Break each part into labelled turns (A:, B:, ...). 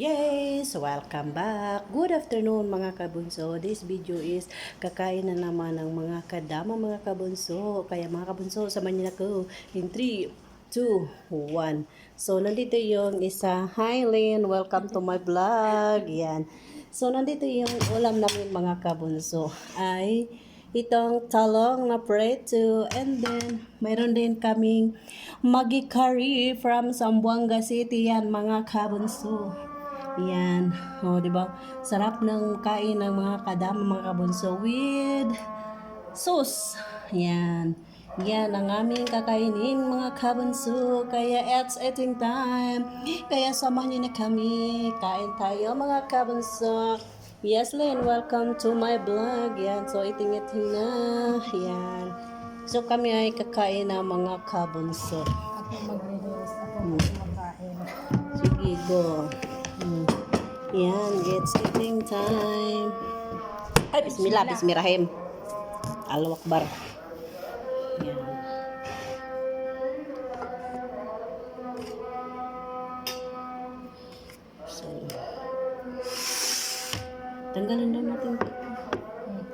A: Yes! Welcome back! Good afternoon mga kabunso. This video is kakain na naman ng mga kadama mga kabunso. Kaya mga kabunso, samahan niyo na ko in 3, 2, 1. So, nandito yung isa. Hi Lynn! Welcome to my vlog. Yan. So, nandito yung ulam namin mga kabunso. Ay itong talong na preto, and then mayroon din kaming Maggi curry from Zamboanga City yan mga kabunso. Yan. O, di ba? Sarap ng kain ng mga kadama, mga kabunso with sauce. Yan. Yan ang aming kakainin, mga kabunso. Kaya it's eating time. Kaya samahan niyo na kami. Kain tayo, mga kabunso. Yes, Lynn, welcome to my vlog. Yan. So, eating na. Yan. So, kami ay kakain na, mga kabunso.
B: Ako mag-release, ako kumakain.
A: Sige, go. Yan, it's eating time. Ay, bismillah, bismillahirrahmanirrahim. Allahu Akbar. Yan. So, tanggalin daw natin ito.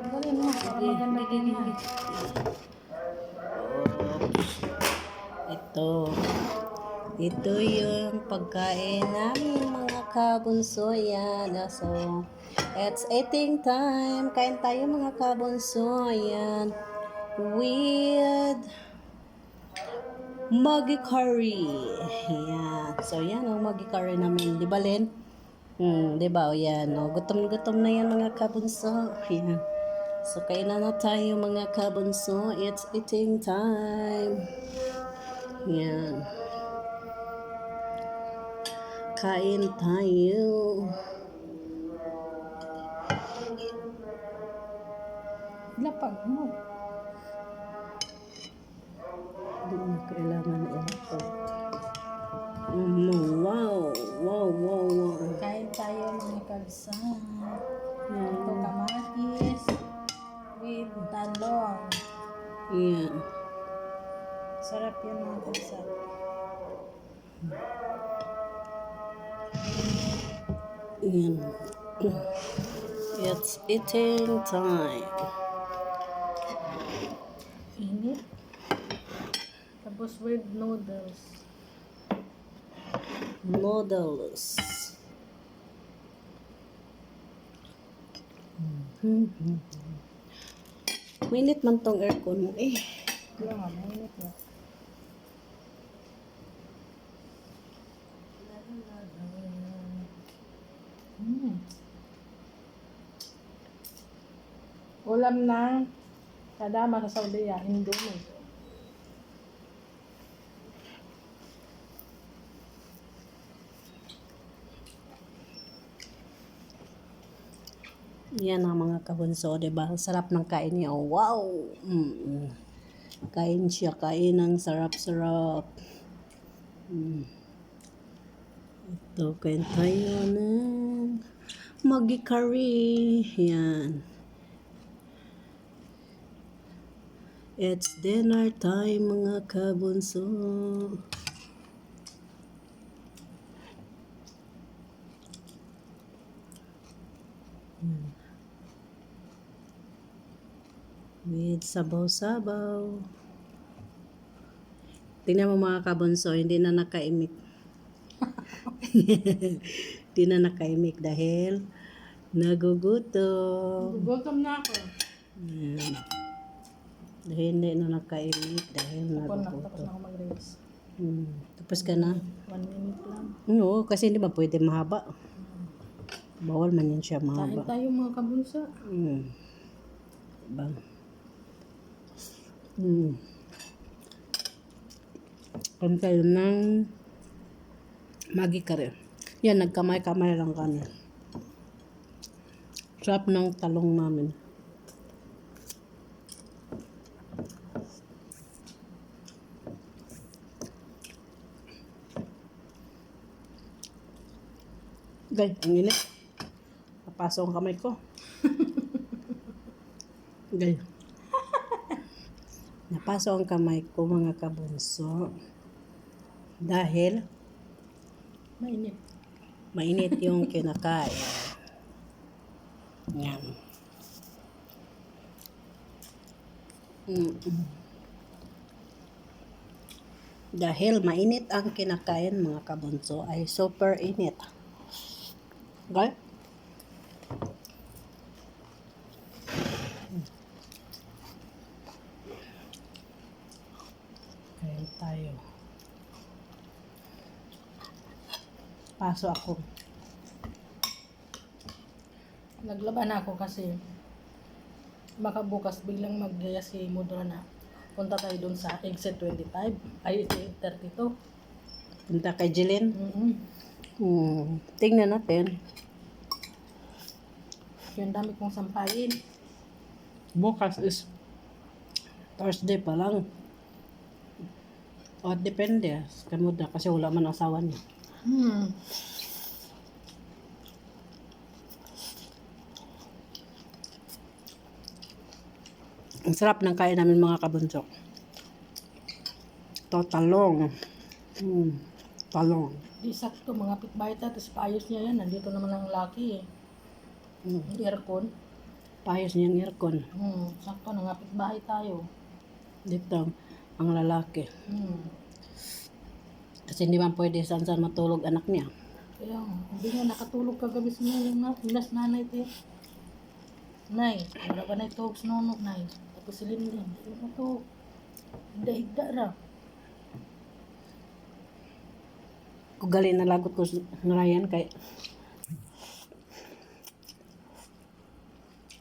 B: Tanggalin mo, para maganda tingnan.
A: Ito yung pagkain namin mga kabunso. Yan. So, it's eating time. Kain tayo mga kabunso. Yan. With Maggi curry. Yan. So, yan ang Maggi curry namin. Di ba, Len? Di ba? O, yan. O, gutom-gutom na yan mga kabunso. Yan. So, kain na tayo mga kabunso. It's eating time. Yan. Kain tayo.
B: Lapag mo.
A: Hindi mo kailangan ilapag. Wow. Wow, wow, wow.
B: Kain tayo mga kabsan.
A: Yan.
B: Ito kamatis with talong.
A: Yan.
B: Sarap yan mga kabsan.
A: Yan. It's eating time.
B: Init. Tapos with noodles.
A: Noodles. Minit man tong aircon mo eh.
B: Kaya nga, mainit na. Ulam ng kadama sa Saudi, Indomie.
A: Yan ang mga kabunso, diba? Sarap ng kain niya. Oh, wow! Kain siya, kain ng sarap-sarap. Ito, kain tayo ng Maggi curry. Yan. It's dinner time, mga kabunso. With sabaw-sabaw. Tingnan mo mga kabunso, hindi na nakaimik. Hindi na nakaimik dahil nagugutom.
B: Gutom na ako.
A: Yan. Dahil hindi na nakaimik dahil
B: Tapos na
A: nagugutom.
B: ako mag-race.
A: Tapos ka na?
B: 1 minute lang.
A: Oo, kasi hindi ba pwede mahaba? Bawal man yan siya
B: Kain
A: mahaba.
B: tayo mga kabunsa.
A: Diba? Kain tayo ng Maggi curry. Yan, nagkamay-kamay lang kami. Sarap ng talong namin. Guys, ang init. Napasok ang kamay ko. Guys. Napasok ang kamay ko mga kabunso. Dahil
B: Mainit.
A: Mainit yung kinakain. Yan. Mm. Dahil mainit ang kinakain mga kabunso ay super init. Okay? Kain tayo. Paso ako.
B: Naglaban ako kasi baka bukas biglang maggaya si Mudra na punta tayo dun sa exit 25 ay 32.
A: Punta kay Jilin. Tingnan natin.
B: Yung dami kong sampain.
A: Bukas is Thursday pa lang. O, depende. Kamuda kasi wala man asawa niya. Ang sarap ng kain namin mga kabunso. Ito, talong. Talong.
B: Di sakto, mga pitbahay tayo, tapos paayos niya yan. Nandito naman ang laki eh. Yung aircon.
A: Payos niyang aircon.
B: Sakto, nangapit bahay tayo.
A: Dito, ang lalaki. Kasi hindi man pwede saan matulog anak niya.
B: Kaya, hindi nga nakatulog kagabi sa mga inas nanay tayo. Nay, wala ba na ito sa nono, nay? Tapos si Linlin, ano to? Higda-higda ra.
A: Kung gali na lagot ko na Ryan kay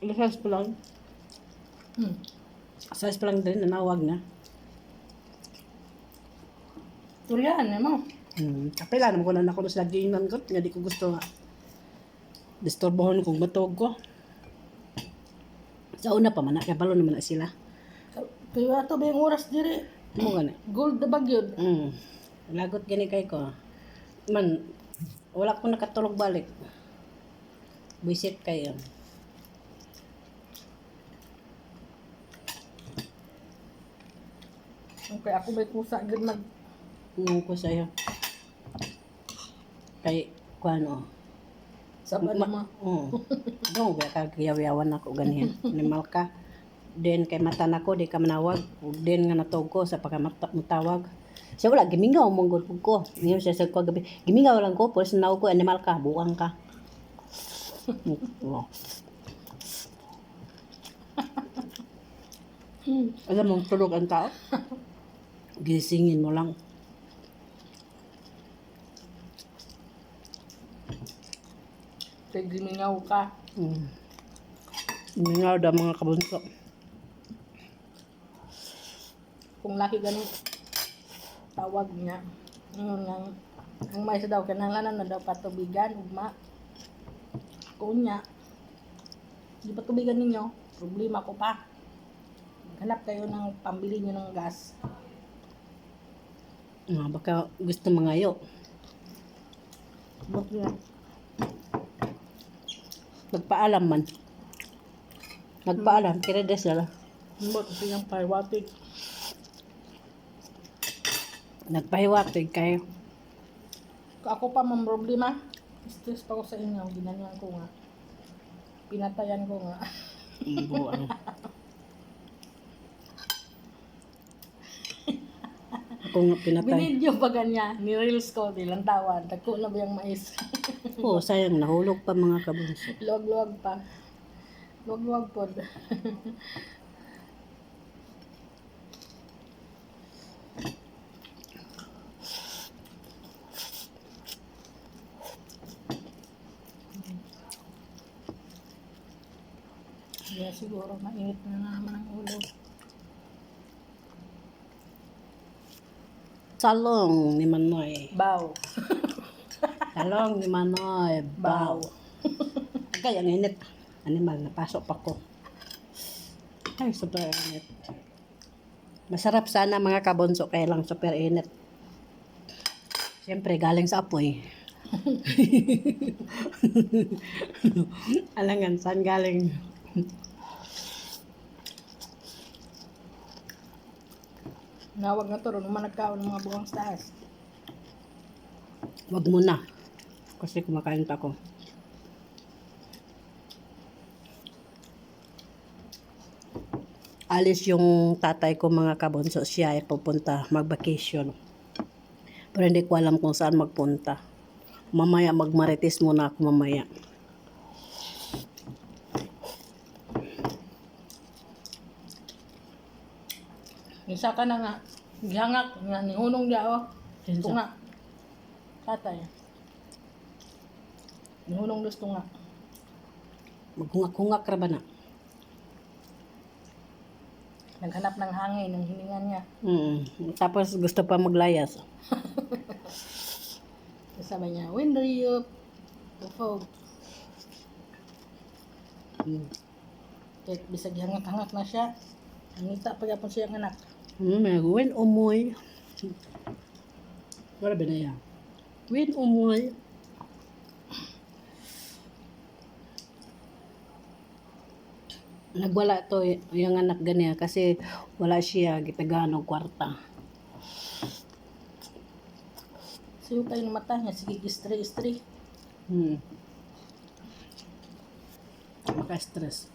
A: size pa lang. Size pa lang din, nanawag na.
B: Tulian, mo.
A: Kapila naman ko na ako sa laginan ko. Nga di ko gusto nga disturbohon kung matog ko. Sa una pa man, kaya balo naman na sila.
B: Kaya ito ba yung oras diri?
A: Mo gani.
B: Gold na bagyod.
A: Lagot gani kay ko. Man, wala ko nakatulog balik. Buisit kayo.
B: Okay, ako may kusa gid mag
A: Nung ko sa'yo. Kay, kung ano.
B: saban mo.
A: No, kaya kagayawan ako ganiyan. Animal ka. Then kay mata na ko, di ka manawag. Then nga natog ko sa pagkamutawag. Siya wala, gimingaw mong gulpog ko. Ngayon siya sa ko gabi, gimingaw lang ko, pwes nawag ko, animal ka, buwang ka. Alam mong tulog ang tao? Gisingin mo lang.
B: Kay gimingaw ka.
A: Gimingaw daw mga kabunso.
B: Kung laki ganun, tawag niya. Ang may sa daw, kananglanan na daw patubigan, ugma. Kunya. Di patubigan ninyo, problema ko pa. Hanap kayo ng pambili niyo ng gas.
A: Baka gusto mangayo.
B: Buti na.
A: Nagpaalam man. Nagpaalam, kira sila.
B: Buti silang paiwatig.
A: Nagpahiwatig kayo.
B: Ako pa mang problema. Stress pa ko sa inyo. Ginanyan ko nga. Pinatayan ko nga.
A: Buwan. Ako nga pinatay.
B: Binidyo pa ganyan. Ni-reels ko. Ilang tawan. Tagko na ba yung mais?
A: Oo, sayang. Nahulog pa mga kabunso.
B: Luwag-luwag pa. Luwag-luwag po. Kaya siguro mainit na naman ang ulo.
A: Salong ni Manoy.
B: Bow.
A: Salong ni Manoy.
B: Bow.
A: Kaya ang init. Animal, napasok pa ko. Ay, super init. Masarap sana mga kabunso, kaya lang super init. Siyempre, galing sa apoy. Alangan, saan galing?
B: Nawag na to. Ron naman nagkaon ng mga buwang sa taas.
A: Wag mo na. Kasi kumakain pa ako. Alis yung tatay ko mga kabunso. Siya ay pupunta mag-vacation. Pero hindi ko alam kung saan magpunta. Mamaya magmarites muna ako mamaya.
B: Isa ka na nga. Gihangak. Nga nihunong niya oh.
A: Kinsa?
B: Ito nga. Tatay. Nihunong gusto nga.
A: Maghungak-hungak ra ba na?
B: Naghanap ng hangin ng hininga niya.
A: Tapos gusto pa maglayas.
B: Sabi niya, when do you fog? Kahit bisag hangak-hangak na siya, nangita pa yapon siya ang anak.
A: When umoy. Wala ba na yan? When umoy. Nagwala to yung anak ganiya kasi wala siya gitagano kwarta.
B: Siyo tayo ng mata niya, sige istri-istri.
A: Maka-stress.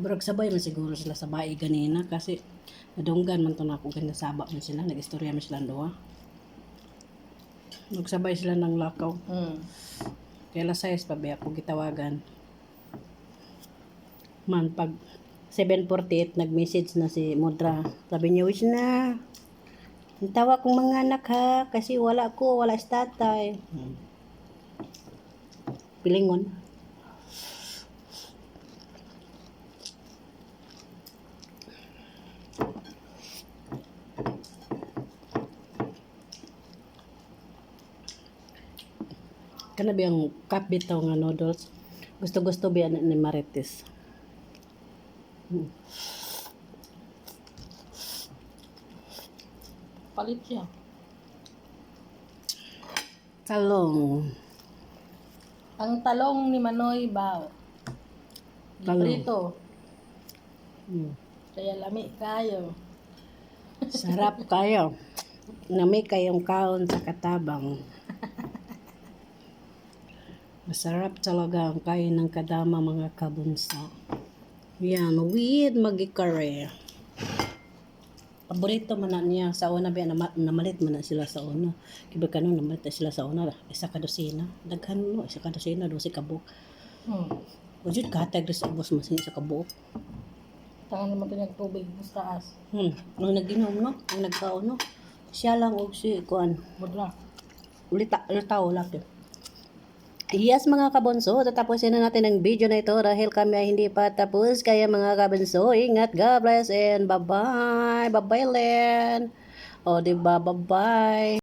A: Burag sabay man siguro sila sa bahay ganina kasi nadunggan man to na ako ganda saba man sila, nag-istorya man sila doha. Nagsabay sila ng lakaw. Kaya alas 6 pa ba ako gitawagan. Man, pag 7:48 nag-message na si Mudra. Sabi niya, wish na. Tawa kong mga anak ha, kasi wala ko, wala si tatay. Pilingon. Kana ba yung cup bitaw nga noodles? Gusto-gusto ba yan ni Marites?
B: Palit siya.
A: Talong.
B: Ang talong ni Manoy Bao.
A: Talong.
B: Prito.
A: Mm.
B: Kaya lami kayo.
A: Sarap kayo. Nami kayong kaon sa katabang. Masarap talaga ang kain ng kadama mga kabunso. Yan, with magikare. Paborito man na niya sa una ba namalit man na sila sa una. Kiba kanon namalit na sila sa una isa ka dosina. Daghan no isa ka dosina 12 ka buok. Ujud katag sa ubos masin sa kabuok.
B: Tangan naman ito tubig sa taas.
A: Nung naginom no, ang nagkaon no. Siya lang og si kuan.
B: Mudra.
A: Ulitaw laki. Yes mga kabunso, tatapusin na natin ang video na ito dahil kami ay hindi pa tapos. Kaya mga kabunso, ingat, God bless and bye-bye. Bye-bye, Len. O diba, bye-bye.